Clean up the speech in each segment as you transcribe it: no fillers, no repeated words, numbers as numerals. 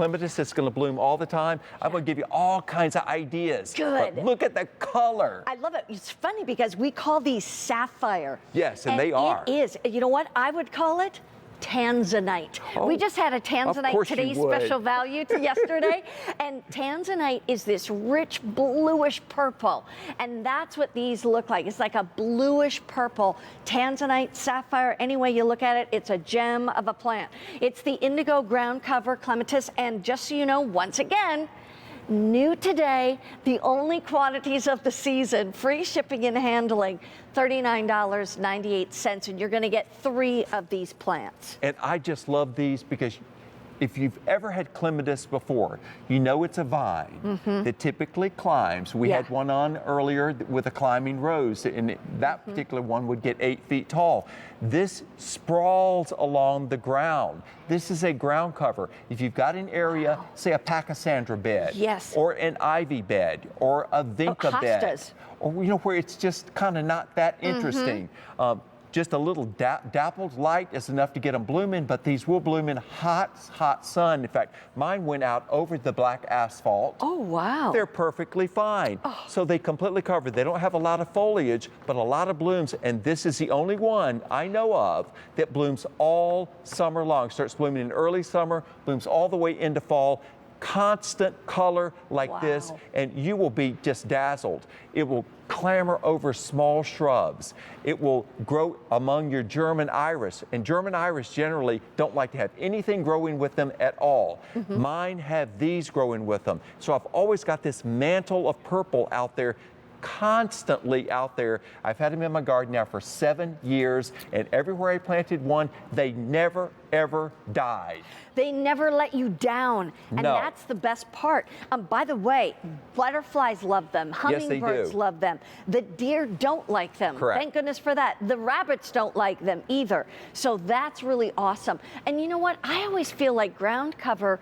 clematis that's going to bloom all the time, I'm going to give you all kinds of ideas. Good. But look at the color. I love it. It's funny because we call these sapphire. Yes, and they are. It is. You know what I would call it? Tanzanite. Oh, we just had a Tanzanite today's special value to yesterday. And Tanzanite is this rich bluish purple. And that's what these look like. It's like a bluish purple. Tanzanite, sapphire, any way you look at it, it's a gem of a plant. It's the Indigo Groundcover Clematis. And just so you know, once again, new today, the only quantities of the season, free shipping and handling, $39.98, and you're going to get 3 of these plants. And I just love these because if you've ever had clematis before, you know it's a vine that typically climbs. We had one on earlier with a climbing rose, and that particular one would get 8 feet tall. This sprawls along the ground. This is a ground cover. If you've got an area, say a Pachysandra bed, or an ivy bed, or a vinca bed, or where it's just kind of not that interesting. Just a little dappled light is enough to get them blooming, but these will bloom in hot sun. In fact, mine went out over the black asphalt. Oh, wow. They're perfectly fine. So they completely cover. They don't have a lot of foliage, but a lot of blooms, and this is the only one I know of that blooms all summer long. Starts blooming in early summer, blooms all the way into fall. Constant color like this, and you will be just dazzled. It will clamber over small shrubs. It will grow among your German iris, and German iris generally don't like to have anything growing with them at all. Mine have these growing with them. So I've always got this mantle of purple out there, constantly out there. I've had them in my garden now for 7 years, and everywhere I planted one, they never, ever died. They never let you down, and that's the best part. By the way, butterflies love them. Hummingbirds love them. The deer don't like them. Thank goodness for that. The rabbits don't like them either. So that's really awesome. And you know what? I always feel like ground cover,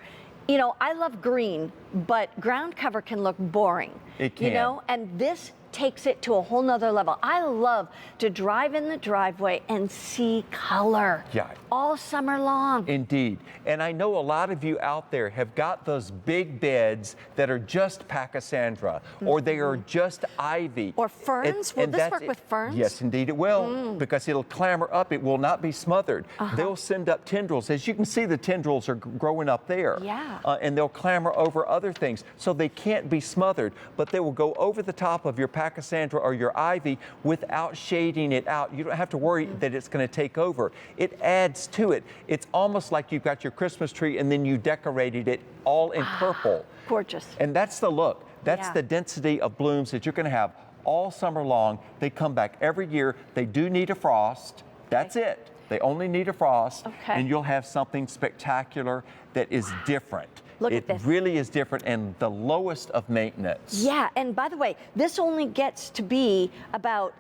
I love green, but ground cover can look boring. It can. And this takes it to a whole nother level. I love to drive in the driveway and see color all summer long. Indeed. And I know a lot of you out there have got those big beds that are just Pachysandra, or they are just ivy. Or ferns. Will this work with ferns? Yes, indeed it will, because it'll clamber up. It will not be smothered. They'll send up tendrils. As you can see, the tendrils are growing up there. And they'll clamber over other things. So they can't be smothered, but they will go over the top of your Pachysandra or your ivy without shading it out. You don't have to worry that it's going to take over. It adds to it. It's almost like you've got your Christmas tree and then you decorated it all in purple. Gorgeous. And that's the look. That's the density of blooms that you're going to have all summer long. They come back every year. They do need a frost. That's it. They only need a frost, and you'll have something spectacular that is different. Look at this. It really is different and the lowest of maintenance. Yeah, and by the way, this only gets to be about,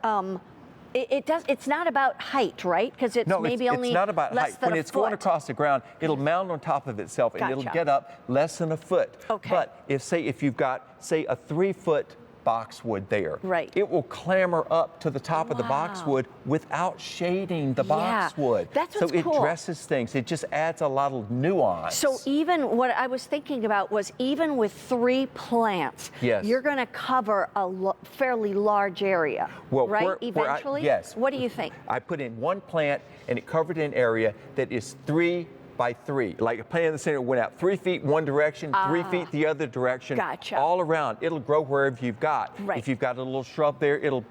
it's not about height, right? Because it's maybe only it's not about less height. than When a it's going foot. across the ground, it'll mound on top of itself, and it'll get up less than a foot. But if you've got, say, a 3-foot boxwood there, it will clamber up to the top of the boxwood without shading the boxwood. That's so what's it cool. dresses things. It just adds a lot of nuance. So even what I was thinking about was even with 3 plants, you're going to cover a fairly large area, right? Eventually? Yes. What do you think? I put in 1 plant, and it covered an area that is 3 by 3. Like a plant in the center went out 3 feet one direction, 3 feet the other direction, all around. It'll grow wherever you've got. If you've got a little shrub there, it'll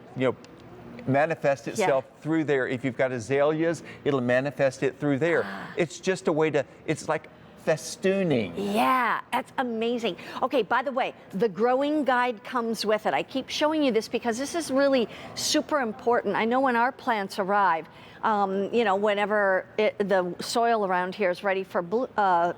manifest itself through there. If you've got azaleas, it'll manifest it through there. It's just a way to, it's like festooning. Yeah, that's amazing. Okay, by the way, the growing guide comes with it. I keep showing you this because this is really super important. I know when our plants arrive, whenever the soil around here is ready for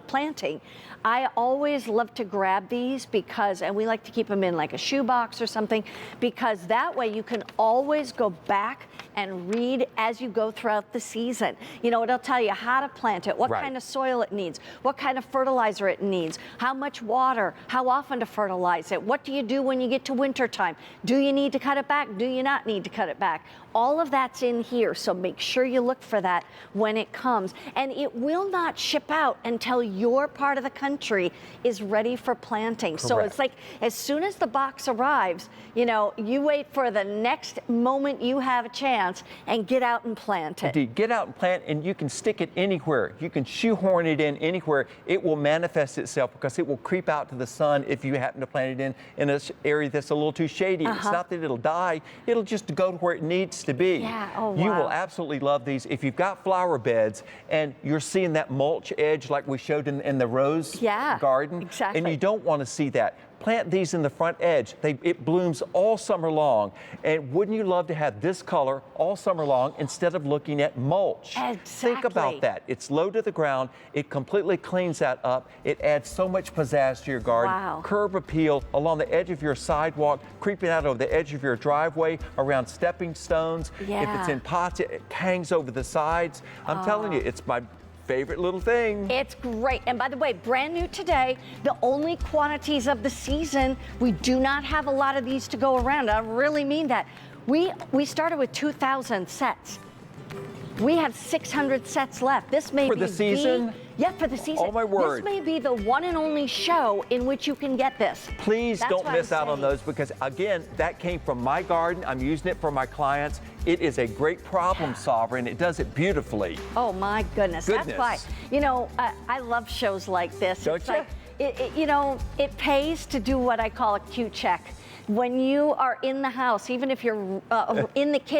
planting, I always love to grab these because, and we like to keep them in like a shoebox or something, because that way you can always go back and read as you go throughout the season. It'll tell you how to plant it, what kind of soil it needs, what kind of fertilizer it needs, how much water, how often to fertilize it, what do you do when you get to winter time? Do you need to cut it back? Do you not need to cut it back? All of that's in here, so make sure you look for that when it comes. And it will not ship out until your part of the country is ready for planting. So Correct. it's like as soon as the box arrives, you know, you wait for the next moment you have a chance and get out and plant it. Indeed, get out and plant, and you can stick it anywhere. You can shoehorn it in anywhere. It will manifest itself because it will creep out to the sun if you happen to plant it in an area that's a little too shady. It's not that it'll die, it'll just go to where it needs to be. Yeah, oh, You wow. will absolutely love these. If you've got flower beds and you're seeing that mulch edge like we showed in the rose garden, exactly. and you don't want to see that, plant these in the front edge. It blooms all summer long. And wouldn't you love to have this color all summer long instead of looking at mulch? Exactly. Think about that. It's low to the ground. It completely cleans that up. It adds so much pizzazz to your garden. Wow. Curb appeal along the edge of your sidewalk, creeping out over the edge of your driveway, around stepping stones. Yeah. If it's in pots, it hangs over the sides. I'm telling you, it's my favorite little thing. It's great. And by the way, brand new today, the only quantities of the season. We do not have a lot of these to go around. I really mean that. We started with 2,000 sets. We have 600 sets left. This may For be the season? Yeah, for the season. Oh, my word. This may be the one and only show in which you can get this. Please That's don't what miss I'm out on saying. those, because again, that came from my garden. I'm using it for my clients. It is a great problem solver, and it does it beautifully. Oh my goodness. That's why, you know, I love shows like this. Don't It's you? like, you know, it pays to do what I call a Q check. When you are in the house, even if you're in the kitchen,